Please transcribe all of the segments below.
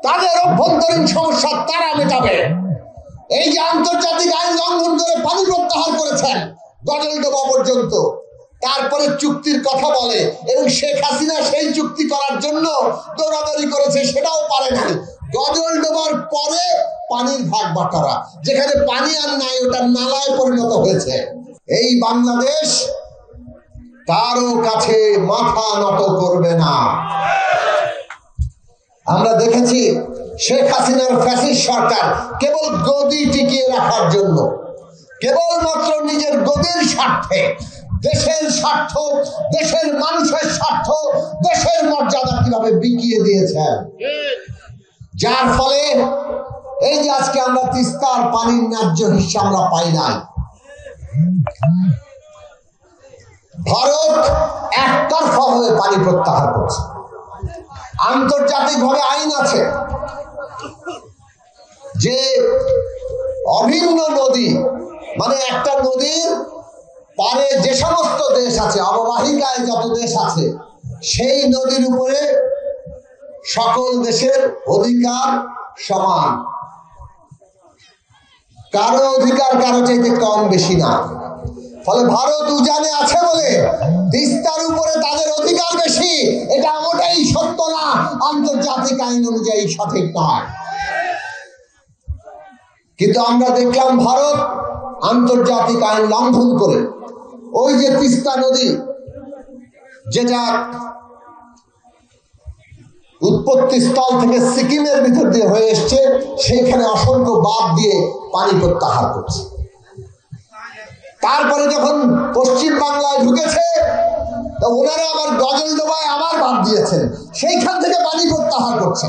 তাদের অভ্যন্তরীণ সমস্যা তারা মেটাবে। এই যে আন্তর্জাতিক আইন লঙ্ঘন করে পানি প্রত্যাহার করেছেন গজলডোবা পর্যন্ত, তারপরে চুক্তির কথা বলে এবং শেখ হাসিনা সেই চুক্তি করার জন্য দৌড়াদৌড়ি করেছে, সেটাও পারে না। গজলডোবার পরে পানির ভাগ বাটারা, যেখানে পানি আর নাই ওটা নালায় পরিণত হয়েছে। এই বাংলাদেশ কারো কাছে মাথা নত করবে না। আমরা দেখেছি শেখ হাসিনার ফ্যাসিস্ট সরকার কেবল গদি টিকিয়ে রাখার জন্য, কেবলমাত্র নিজের গদির স্বার্থে, দেশের স্বার্থ, দেশের মানুষের স্বার্থ, দেশের মর্যাদা কিভাবে বিকিয়ে দিয়েছেন, যার ফলে এই যে আজকে আমরা তিস্তার পানির ন্যায্য হিস্সা আমরা পাই নাই। ভারত একতরফা ভাবে পানি প্রত্যাহার করছে। আন্তর্জাতিকভাবে আইন আছে যে অভিন্ন নদী, মানে একটা নদীর পারে যে সমস্ত দেশ আছে, অববাহিকায় যত দেশ আছে, সেই নদীর উপরে সকল দেশের অধিকার সমান, কারো অধিকার কারো চাইতে কম বেশি না। ফলে ভারত উজানে আছে বলে তিস্তার উপরে তাদের অধিকার বেশি, এটা মোটেই সত্য না, আন্তর্জাতিক আইন অনুযায়ী সঠিক নয়। কিন্তু আমরা দেখলাম ভারত আন্তর্জাতিক আইন লঙ্ঘন করে ওই যে তিস্তা নদী, যেটা উৎপত্তি স্থল থেকে সিকিমের ভিতর দিয়ে হয়ে এসছে, সেইখানে অসংখ্য বাঁধ দিয়ে পানি প্রত্যাহার করছে। তারপরে যখন পশ্চিম বাংলায় ঢুকেছে, ওনারা আবার গজলডোবায় আবার বাঁধ দিয়েছেন, সেইখান থেকে পানি প্রত্যাহার করছে।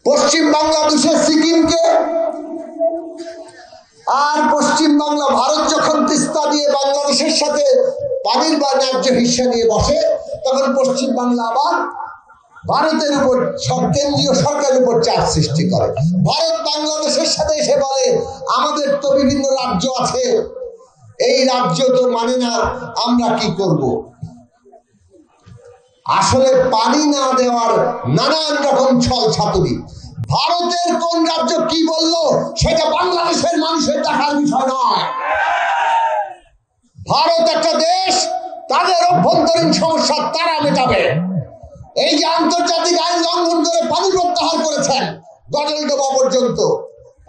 পশ্চিম বাংলাদেশে সিকিমকে, আর পশ্চিম বাংলা ভারত যখন তিস্তা দিয়ে বাংলাদেশের সাথে পানির বা ন্যায্য হিস্সা নিয়ে বসে, তখন পশ্চিম বাংলা আবার ভারতের উপর, সব কেন্দ্রীয় সরকারের উপর চাপ সৃষ্টি করে। ভারত বাংলাদেশের সাথে এসে বলে আমাদের তো বিভিন্ন রাজ্য আছে, এই রাজ্য তো মানে না, আমরা কি করব? আসলে পানি না দেওয়ার নানান রকম ছল ছাতুরি। ভারতের কোন রাজ্য কি বললো সেটা বাংলাদেশের মানুষের দেখার বিষয় নয়। ভারত একটা দেশ, তাদের অভ্যন্তরীণ সমস্যা তারা মেটাবে। এই যে আন্তর্জাতিক আইন লঙ্ঘন করে পানি প্রত্যাহার করেছেন গজলডোবা পর্যন্ত,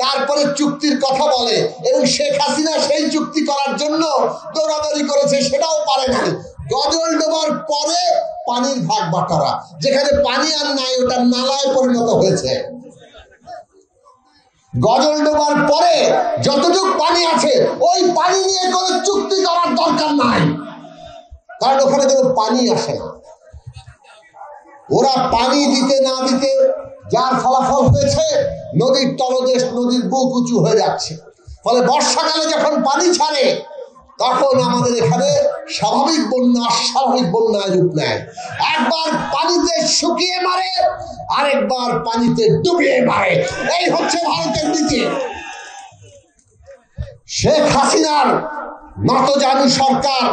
তারপরে চুক্তির কথা বলে এবং শেখ হাসিনা সেই চুক্তি করার জন্য দৌড়াদৌড়ি করেছে, সেটাও পারে না। গজলডোবার পরে পানির ভাগ বাটারা, যেখানে পানি আর নাই ওটা নালায় পরিণত হয়েছে। গজলডোবার পরে যতটুকু পানি আছে ওই পানি নিয়ে কোনো চুক্তি করার দরকার নাই, কারণ ওখানে কোনো পানি আসে না। ওরা পানি দিতে না দিতে যার ফলাফল হয়েছে, নদীর তলদেশ, নদীর বুক উঁচু হয়ে যাচ্ছে। ফলে বর্ষাকালে যখন পানি ছাড়ে, তখন আমাদের এখানে স্বাভাবিক বন্যা অস্বাভাবিক বন্যায় রূপ নেয়। একবার পানিতে শুকিয়ে মারে, আরেকবার পানিতে ডুবিয়ে মারে। এই হচ্ছে ভারতের নীতি। শেখ হাসিনার নতজানু সরকার,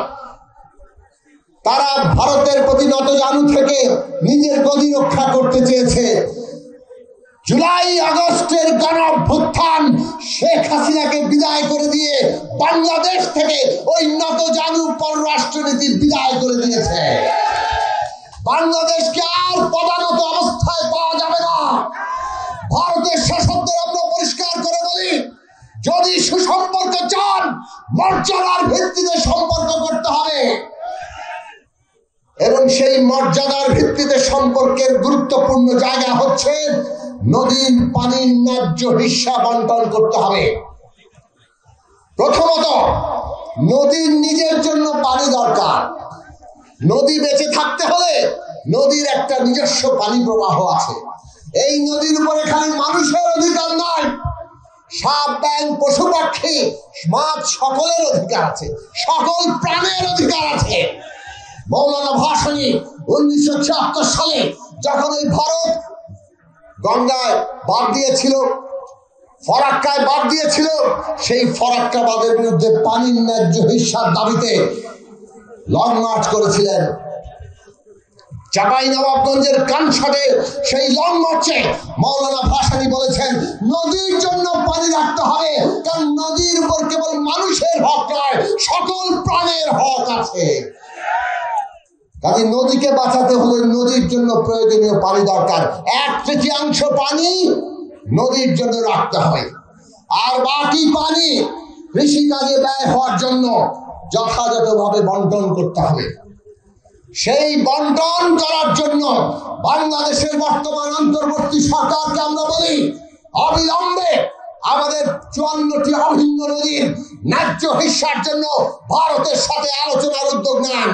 তারা ভারতের প্রতি নতজানু থেকে নিজের গদি রক্ষা করতে চেয়েছে। জুলাই আগস্টের গণঅভ্যুত্থান শেখ হাসিনাকে বিদায় করে দিয়ে বাংলাদেশ থেকে ওই নতজানু পররাষ্ট্রনীতি বিদায় করে দিয়েছে। বাংলাদেশকে আর পদানত অবস্থায় পাওয়া যাবে না। ভারতের শাসকদের আমরা পরিষ্কার করে বলি, যদি সুসম্পর্ক চান, মর্যাদার ভিত্তিতে সম্পর্ক করতে হবে, এবং সেই মর্যাদার ভিত্তিতে সম্পর্কের গুরুত্বপূর্ণ জায়গা হচ্ছে নদীর পানির ন্যায্য হিস্সা বন্টন করতে হবে। প্রথমত, নদীর নিজের জন্য পানি দরকার। নদী বেঁচে থাকতে হলে নদীর একটা নিজস্ব পানি প্রবাহ আছে। এই নদীর উপরে খালি মানুষের অধিকার নয়, সাপ, ব্যাঙ, পশু পাখি, মাছ, সকলের অধিকার আছে, সকল প্রাণের অধিকার আছে। মৌলানা ভাসানী 1976 সালে যখন এই ভারত গঙ্গায় বাদ দিয়েছিল, ফরাক্কায় বাদ দিয়েছিল, সেই ফরাক্কা বাঁধের বিরুদ্ধে পানির ন্যায্য হিস্সার দাবিতে লং মার্চ করেছিলেন। চাঁপাইনবাবগঞ্জের কানসাটে সেই লং মার্চে মাওলানা ভাসানী বলেছেন নদীর জন্য পানি রাখতে হবে, কারণ নদীর উপর কেবল মানুষের হক নয়, সকল প্রাণের হক আছে। কাজে নদীকে বাঁচাতে হলে নদীর জন্য প্রয়োজনীয় পানি দরকার। 1/3 পানি নদীর জন্য রাখতে হবে, আর বাকি পানি কৃষিকাজে ব্যয় হওয়ার জন্য যথাযথভাবে বন্টন করতে হবে। সেই বন্টন করার জন্য বাংলাদেশের বর্তমান অন্তর্বর্তী সরকারকে আমরা বলি অবিলম্বে আমাদের 54টি অভিন্ন নদীর ন্যায্য হিস্যার জন্য ভারতের সাথে আলোচনার উদ্যোগ নেন।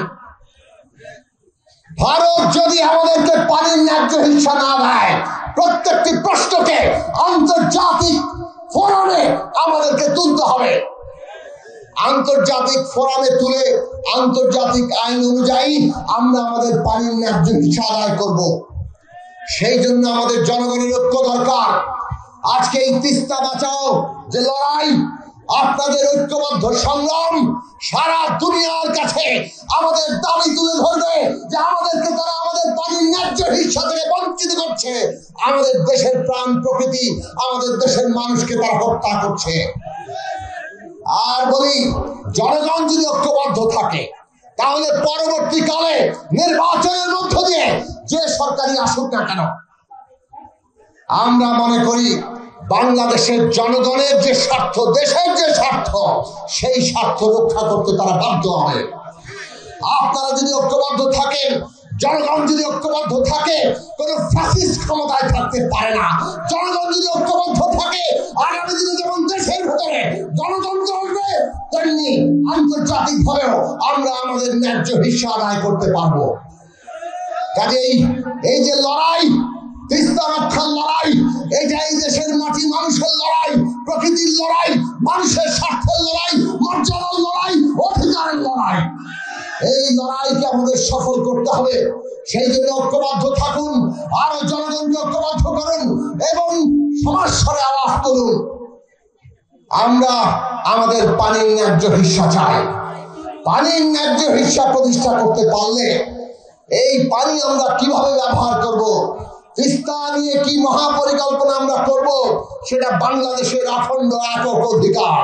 ভারত যদি আমাদেরকে পানির ন্যায্য হিস্যা না দেয়, প্রত্যেকটি প্রশ্নকে আন্তর্জাতিক ফোরামে আমাদেরকে তুলতে হবে। আন্তর্জাতিক ফোরামে তুলে আন্তর্জাতিক আইন অনুযায়ী আমরা আমাদের পানির ন্যায্য হিস্যা আদায় করব। সেই জন্য আমাদের জনগণের ঐক্য দরকার। আজকে এই তিস্তা বাঁচাও যে লড়াই, আপনাদের ঐক্যবদ্ধ সংগ্রাম সারা দুনিয়ার কাছে আমাদের দাবি তুলে ধরবে যে আমাদেরকে তারা আমাদের পানির ন্যায্য হিস্যা থেকে বঞ্চিত করছে, আমাদের দেশের প্রাণ প্রকৃতি, আমাদের দেশের মানুষকে তারা হত্যা করছে। আর বলি, জনগণ যদি ঐক্যবদ্ধ থাকে তাহলে পরবর্তীকালে নির্বাচনের মধ্য দিয়ে যে সরকারি আসুক না কেন, আমরা মনে করি বাংলাদেশের জনগণের যে স্বার্থ, দেশের যে স্বার্থ, সেই স্বার্থ রক্ষা করতে তারা বাধ্য হবে। আপনারা যদি ঐক্যবদ্ধ থাকেন, জনগণ যদি ঐক্যবদ্ধ থাকে, কোন ফ্যাসিস্ট ক্ষমতায় থাকতে পারে না। জনগণ যদি ঐক্যবদ্ধ থাকে, আগামী দিনে যেমন দেশের ভেতরে গণতন্ত্র আসবে, তেমনি আন্তর্জাতিক ভাবেও আমরা আমাদের ন্যায্য হিস্যা আদায় করতে পারবো। কাজেই এই যে লড়াই, তিস্তা রক্ষার লড়াই, এটা এই দেশের মাটি মানুষের লড়াই, প্রকৃতির লড়াই, মানুষের স্বার্থের লড়াই, মর্যাদার লড়াই, অধিকারের লড়াই। এই লড়াইকে আমাদের সফল করতে হবে। সেই জন্য ঐক্যবদ্ধ থাকুন, আরো জনগণকে ঐক্যবদ্ধ করুন এবং সমাজস্বরে আওয়াজ তুলুন। আমরা আমাদের পানির ন্যায্য হিস্যা চাই। পানির ন্যায্য হিস্যা প্রতিষ্ঠা করতে পারলে এই পানি আমরা কিভাবে ব্যবহার করব, তিস্তা নিয়ে কি মহাপরিকল্পনা আমরা করব, সেটা বাংলাদেশের অখণ্ড একক অধিকার।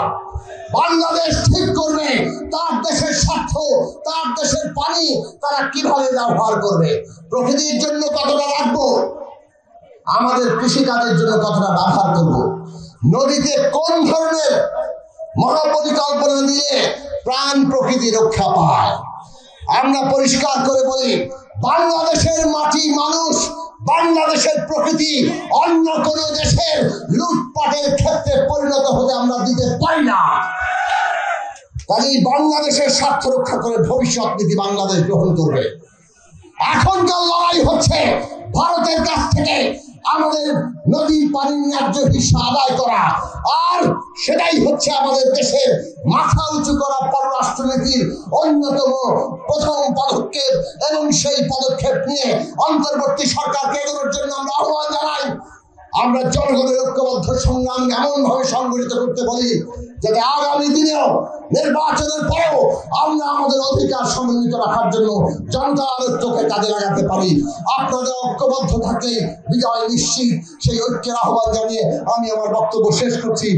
বাংলাদেশ ঠিক করবে তার দেশের স্বার্থ, তার দেশের পানি তারা কিভাবে ব্যবহার করবে। প্রকৃতির জন্য কতটা রাখবো, আমাদের কৃষিকাজের জন্য কতটা ব্যবহার করব, নদীতে কোন ধরনের মহাপরিকল্পনা দিয়ে প্রাণ প্রকৃতি রক্ষা পায়। আমরা পরিষ্কার করে বলি, বাংলাদেশের মাটি মানুষ, বাংলাদেশের প্রকৃতি অন্য কোন দেশের লুটপাটের ক্ষেত্রে পরিণত হতে আমরা দিতে পারি না। কাজেই বাংলাদেশের স্বার্থ রক্ষা করে ভবিষ্যৎ নীতি বাংলাদেশ গ্রহণ করবে। এখনকার লড়াই হচ্ছে ভারতের কাছ থেকে আমাদের নদীর পানির ন্যায্য হিস্যা আদায় করা, আর সেটাই হচ্ছে আমাদের দেশের মাথা উঁচু করা পররাষ্ট্রনীতির অন্যতম প্রথম পদক্ষেপ। এবং সেই পদক্ষেপ নিয়ে অন্তর্বর্তী সরকারকে এগোনোর জন্য আমরা আহ্বান জানাই। আমরা জনগণের ঐক্যবদ্ধ সংগ্রাম এমন ভাবে সংগঠিত করতে বলি যাতে আগামী দিনেও নির্বাচনের পরেও আমরা আমাদের অধিকার সমন্বিত রাখার জন্য জনতার ঐক্যকে কাজে লাগাতে পারি। আপনাদের ঐক্যবদ্ধ থাকলে বিজয় নিশ্চিত। সেই ঐক্যের আহ্বান জানিয়ে আমি আমার বক্তব্য শেষ করছি।